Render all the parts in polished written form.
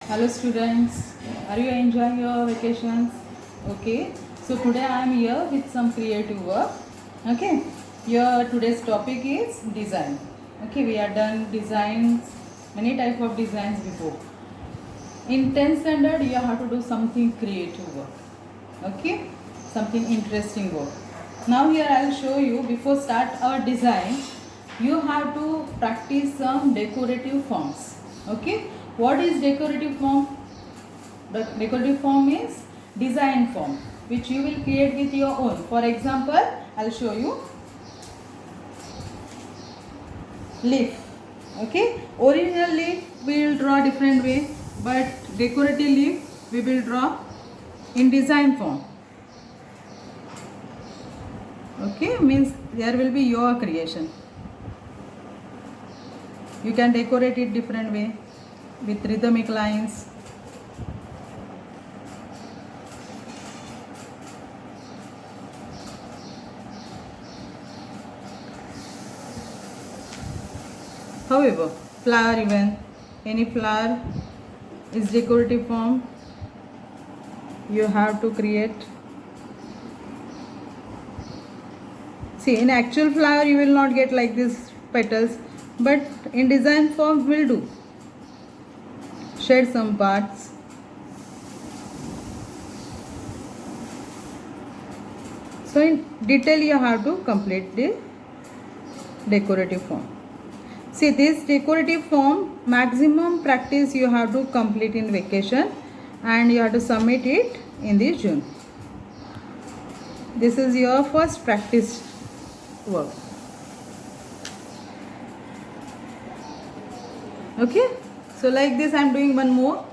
Hello students, are you enjoying your vacations? Okay, so today I am here with some creative work. Okay, your today's topic is design. Okay, we have done designs, many type of designs before. In 10th standard, you have to do something creative work. Okay, something interesting work. Now here I will show you before start our design, you have to practice some decorative forms. Okay, what is decorative form? The decorative form is design form which you will create with your own. For example, I will show you leaf. Okay, original leaf we will draw different way, but decorative leaf we will draw in design form. Okay, means there will be your creation. You can decorate it different way with rhythmic lines. However, flower, even any flower is decorative form. You have to create. See, in actual flower you will not get like this petals, but in design form will do. Shade some parts. So in detail you have to complete the decorative form. See, this decorative form maximum practice you have to complete in vacation and you have to submit it in the June. This is your first practice work. Okay, so like this I am doing one more,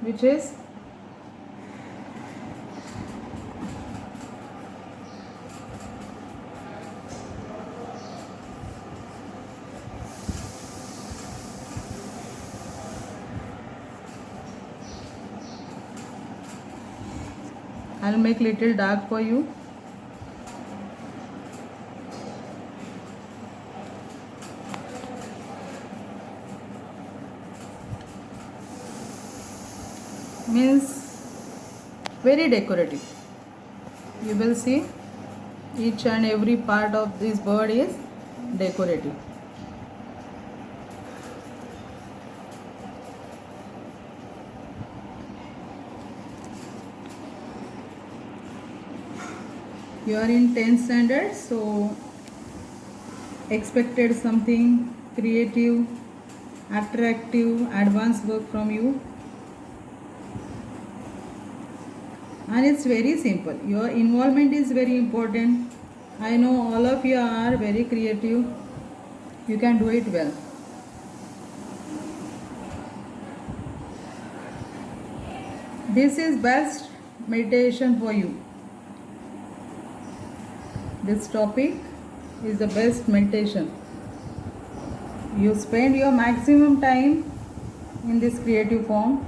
which is I will make little dark for you. Means very decorative. You will see each and every part of this bird is decorative. You are in 10th standard, so expected something creative, attractive, advanced work from you. And it's very simple. Your involvement is very important. I know all of you are very creative. You can do it well. This is best meditation for you. This topic is the best meditation. You spend your maximum time in this creative form.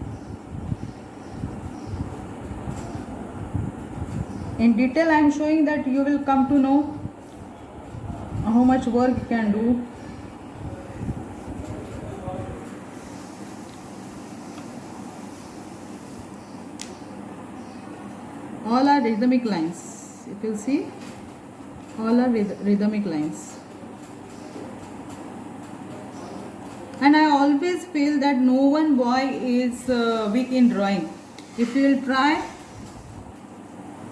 In detail I am showing that you will come to know how much work you can do. All are rhythmic lines. If you see, all are rhythmic lines. And I always feel that no one boy is weak in drawing. If you will try,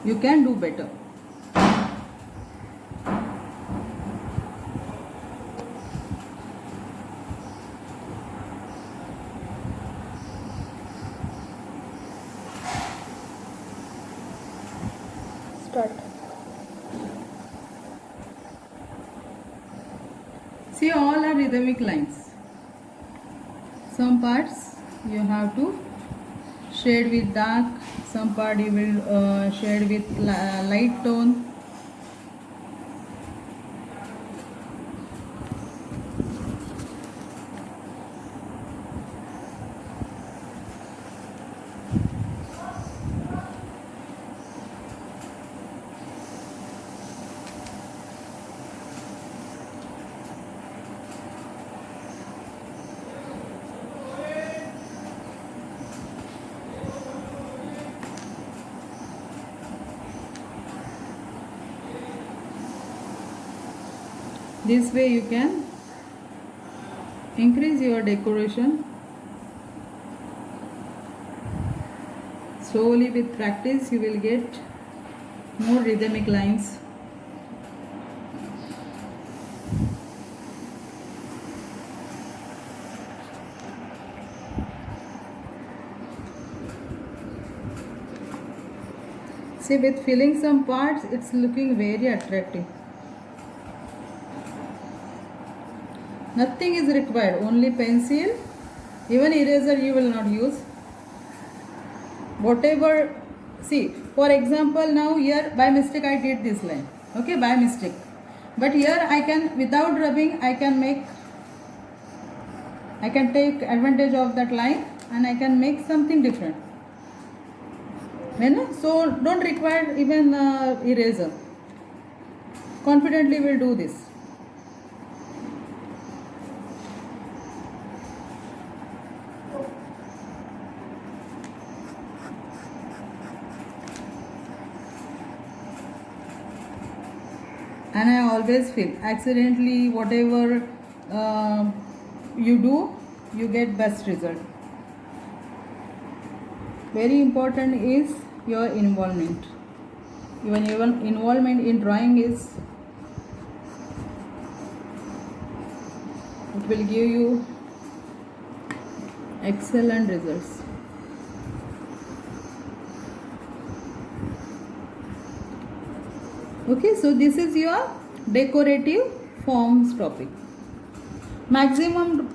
you can do better. Start. See, all are rhythmic lines. Some parts you have to shade with dark, some part you will shade with light tone. This way you can increase your decoration. Slowly with practice you will get more rhythmic lines. See, with filling some parts, it's looking very attractive. Nothing is required, only pencil, even eraser you will not use. Whatever, see, for example, now here by mistake I did this line, okay, by mistake. But here I can, without rubbing, I can take advantage of that line and I can make something different. So don't require even eraser. Confidently will do this. And I always feel accidentally whatever you do, you get best result. Very important is your involvement. Even your involvement in drawing is, it will give you excellent results. Okay, so this is your decorative forms topic. Maximum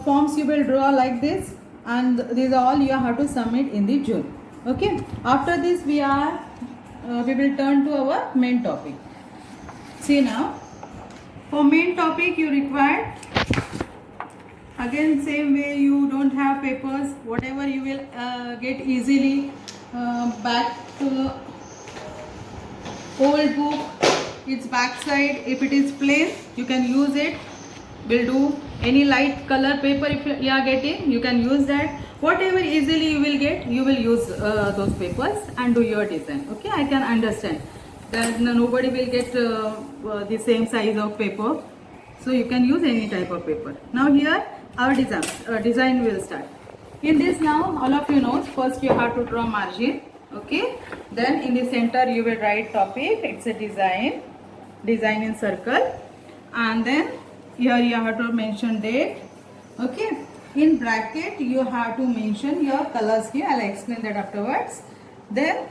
forms you will draw like this, and these are all you have to submit in the June. Okay, after this we will turn to our main topic. See now, for main topic you require, again same way, you don't have papers, whatever you will get easily back to the old book, its back side. If it is plain, you can use it. Will do. Any light color paper if you are getting, you can use that. Whatever easily you will get, you will use those papers and do your design. Okay, I can understand that nobody will get the same size of paper, so you can use any type of paper. Now here our design will start. In this, now all of you know, first you have to draw margin. Okay, then in the center you will write topic, it's a design in circle, and then here you have to mention date. Okay, in bracket you have to mention your color scheme. I'll explain that afterwards. Then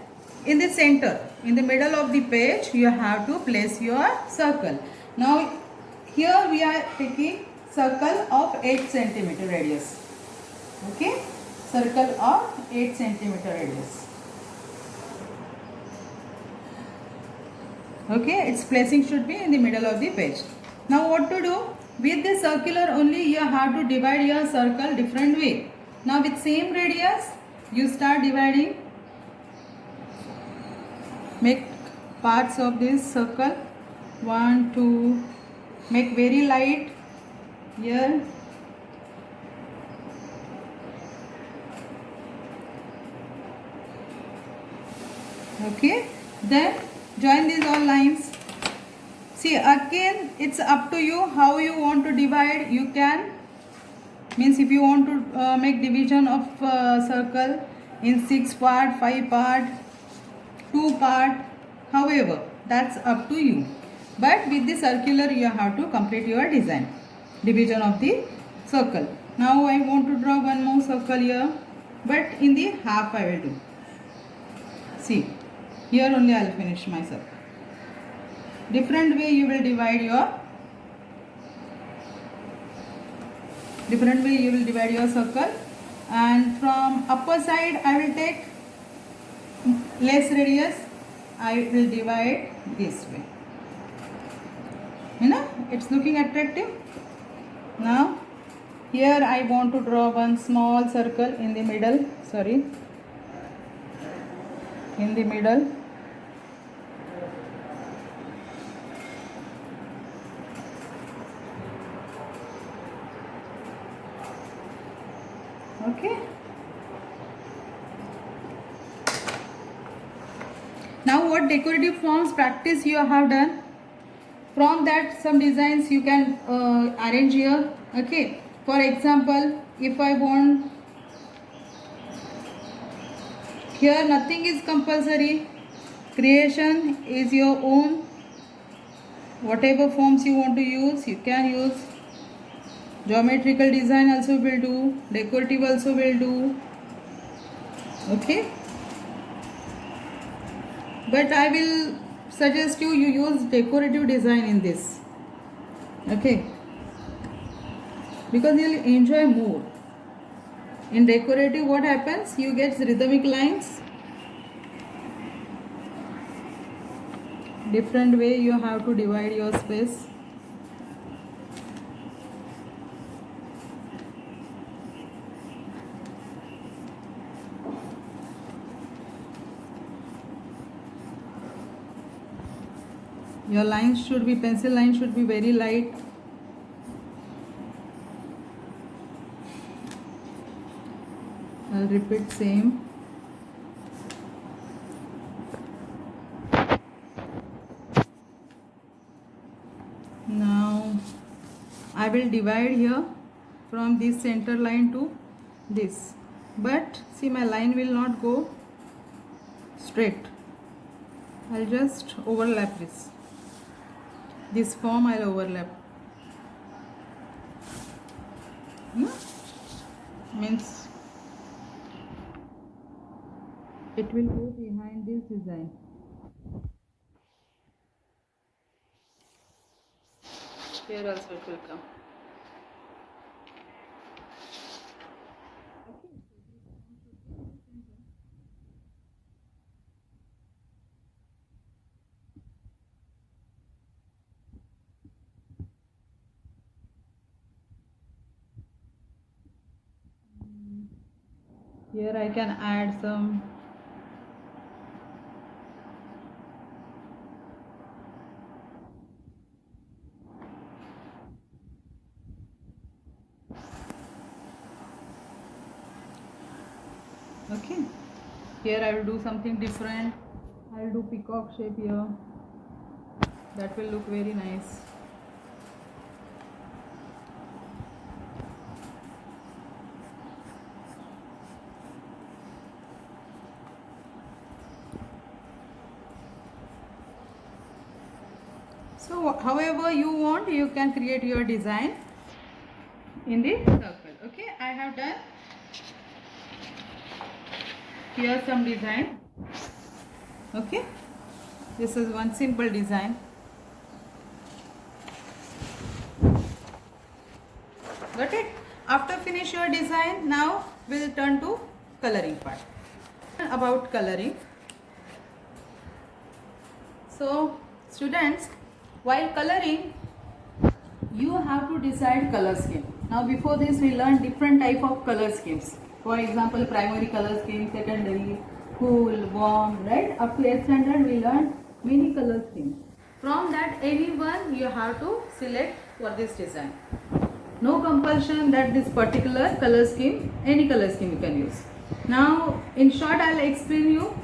in the center, in the middle of the page, you have to place your circle. Now here we are taking circle of 8 centimeter radius. Okay, circle of 8 centimeter radius. Okay, its placing should be in the middle of the page. Now what to do? With the circular only you have to divide your circle different way. Now with same radius you start dividing. Make parts of this circle. 1, 2. Make very light here. Okay. Then join these all lines. See, again it's up to you how you want to divide. You can, means if you want to make division of circle in 6 part, 5 part, 2 part, however, that's up to you. But with the circular you have to complete your design, division of the circle. Now I want to draw one more circle here, but in the half I will do. See, here only I will finish my circle. Different way you will divide your circle, and from upper side I will take less radius. I will divide this way. You know, it's looking attractive. Now here I want to draw one small circle in the middle. In the middle. Okay. Now what decorative forms practice you have done? From that some designs you can arrange here. Okay, for example, if I want, here nothing is compulsory, creation is your own. Whatever forms you want to use, you can use. Geometrical design also will do, decorative also will do. Okay, but I will suggest you use decorative design in this. Okay, because you'll enjoy more. In decorative, what happens? You get rhythmic lines. Different way you have to divide your space. Your lines should be, pencil lines should be very light. I'll repeat same. Now I will divide here from this center line to this, but see my line will not go straight. I'll just overlap this form. I'll overlap. Means it will go behind this design. Here also it will come. Here I can add some okay. Here I will do something different. I will do peacock shape here. That will look very nice. So however you want, you can create your design in the circle. Okay, I have done here some design. Okay, this is one simple design. Got it? After finish your design, now we'll turn to coloring part. About coloring. So students, while coloring, you have to decide color scheme. Now before this we learned different type of color schemes. For example, primary color scheme, secondary, cool, warm, right? Up to 8th standard we learned many color schemes. From that any one you have to select for this design. No compulsion that this particular color scheme, any color scheme you can use. Now in short I will explain you.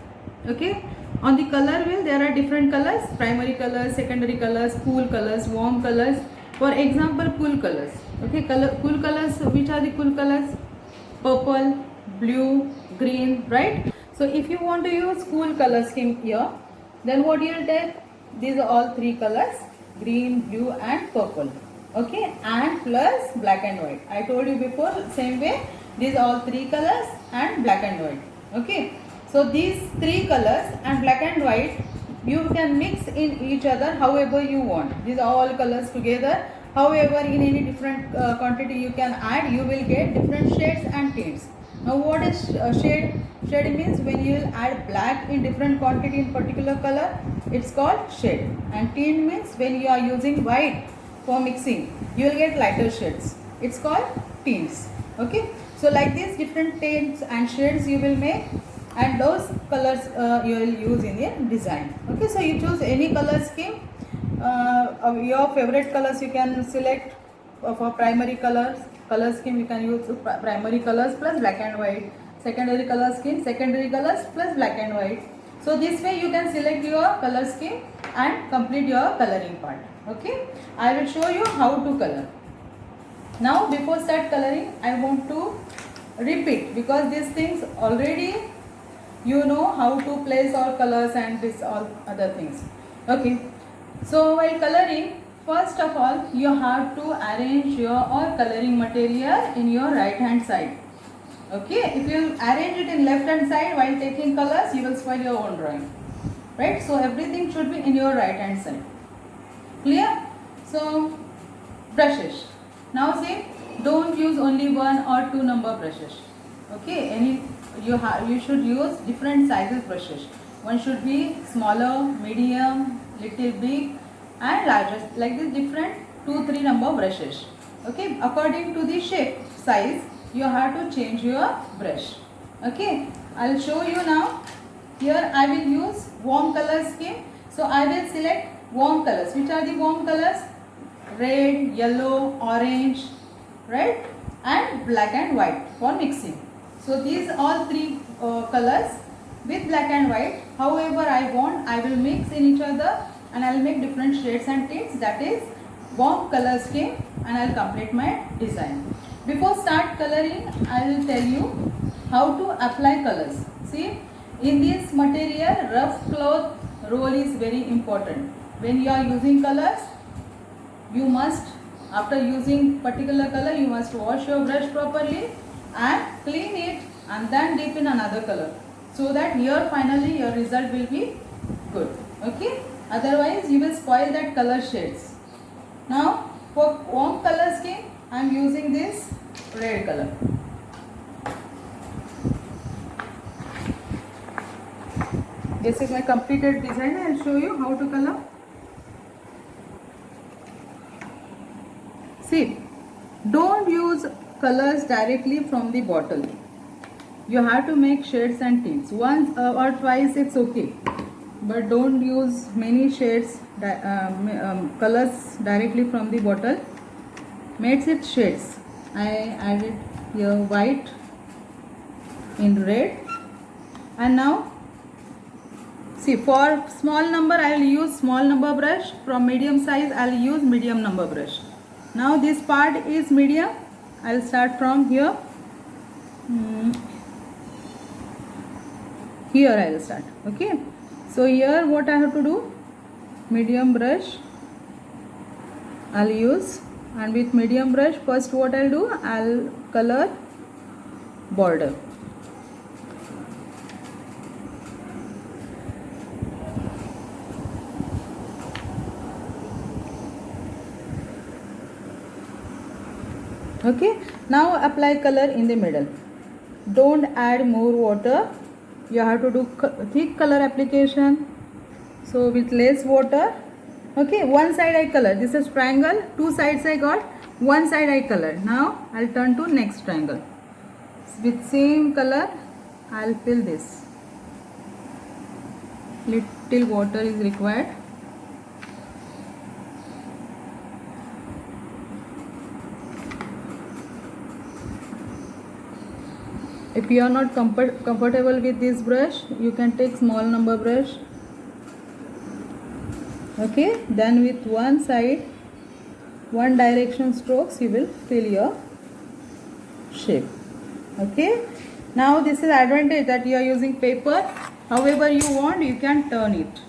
Okay, on the color wheel there are different colors: primary colors, secondary colors, cool colors, warm colors. For example, cool colors. Okay, cool colors, which are the cool colors? Purple, blue, green, right? So if you want to use cool color scheme here, then what you will take? These are all three colors: green, blue and purple. Okay, and plus black and white. I told you before, same way, these are all three colors and black and white. Okay, so these three colors and black and white you can mix in each other however you want. These are all colors together. However, in any different quantity you can add, you will get different shades and tints. Now what is shade? Shade means when you will add black in different quantity in particular color, it's called shade. And tint means when you are using white for mixing, you will get lighter shades. It's called tints. Okay, so like this different tints and shades you will make, and those colors you will use in your design. Okay, so you choose any color scheme. Your favorite colors you can select. For primary color scheme you can use primary colors plus black and white. Secondary color scheme, secondary colors plus black and white. So this way you can select your color scheme and complete your coloring part. Okay, I will show you how to color. Now before start coloring, I want to repeat, because these things already you know how to place all colors and this all other things. Okay, so while coloring, first of all you have to arrange your all coloring material in your right hand side. Okay, if you arrange it in left hand side while taking colors, you will spoil your own drawing, right? So everything should be in your right hand side. Clear? So brushes. Now see, don't use only 1 or 2 number brushes. Okay, you should use different sizes brushes. One should be smaller, medium, little big and larger, like this different 2-3 number brushes. Okay, according to the shape size you have to change your brush. Okay, I'll show you now. Here I will use warm color scheme. So I will select warm colors. Which are the warm colors? Red, yellow, orange, right, and black and white for mixing. So these all three colors with black and white. However I want, I will mix in each other and I will make different shades and tints. That is warm color scheme, and I will complete my design. Before start coloring, I will tell you how to apply colors. See, in this material, rough cloth roll is very important. When you are using colors, you must, after using particular color, you must wash your brush properly and clean it and then dip in another color, so that here finally your result will be good. Okay, otherwise you will spoil that color shades. Now for warm color scheme, I am using this red color. This is my completed design. I will show you how to color. See, don't use colors directly from the bottle. You have to make shades and tints. Once or twice it's okay, but don't use many shades, colors directly from the bottle. Makes it shades. I added here white in red, and now see, for small number I will use small number brush. From medium size I will use medium number brush. Now this part is medium. I will start from here. Here I will start. Okay. So here what I have to do? Medium brush I will use, and with medium brush first what I will do? I will color border. Okay, now apply color in the middle. Don't add more water. You have to do thick color application. So with less water. Okay, one side I color. This is triangle. Two sides I got. One side I color. Now I'll turn to next triangle. With same color, I'll fill this. Little water is required. If you are not comfortable with this brush, you can take small number brush. Okay, then with one side, one direction strokes, you will fill your shape. Okay, now this is advantage that you are using paper. However you want, you can turn it.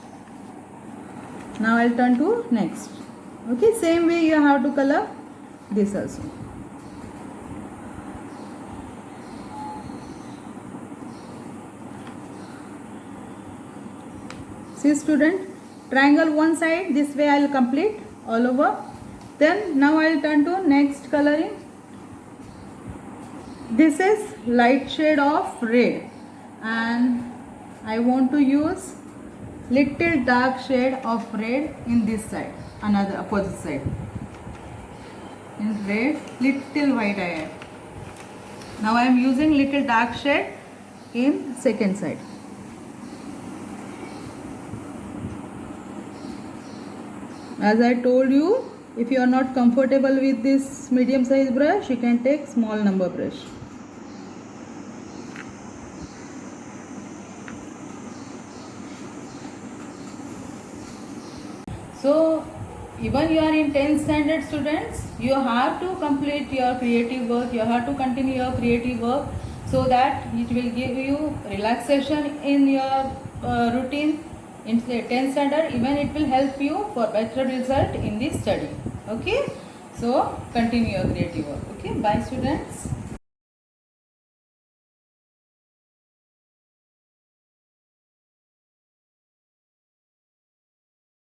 Now I'll turn to next. Okay, same way you have to color this also. See student, triangle one side, this way I will complete all over. Then now I will turn to next coloring. This is light shade of red, and I want to use little dark shade of red in this side, another opposite side. In red, little white I add. Now I am using little dark shade in second side. As I told you, if you are not comfortable with this medium size brush, you can take small number brush. So even you are in 10th standard students, you have to complete your creative work, you have to continue your creative work, so that it will give you relaxation in your routine in the 10th standard. Even it will help you for better result in the study. Okay, so continue your creative work. Okay, bye students.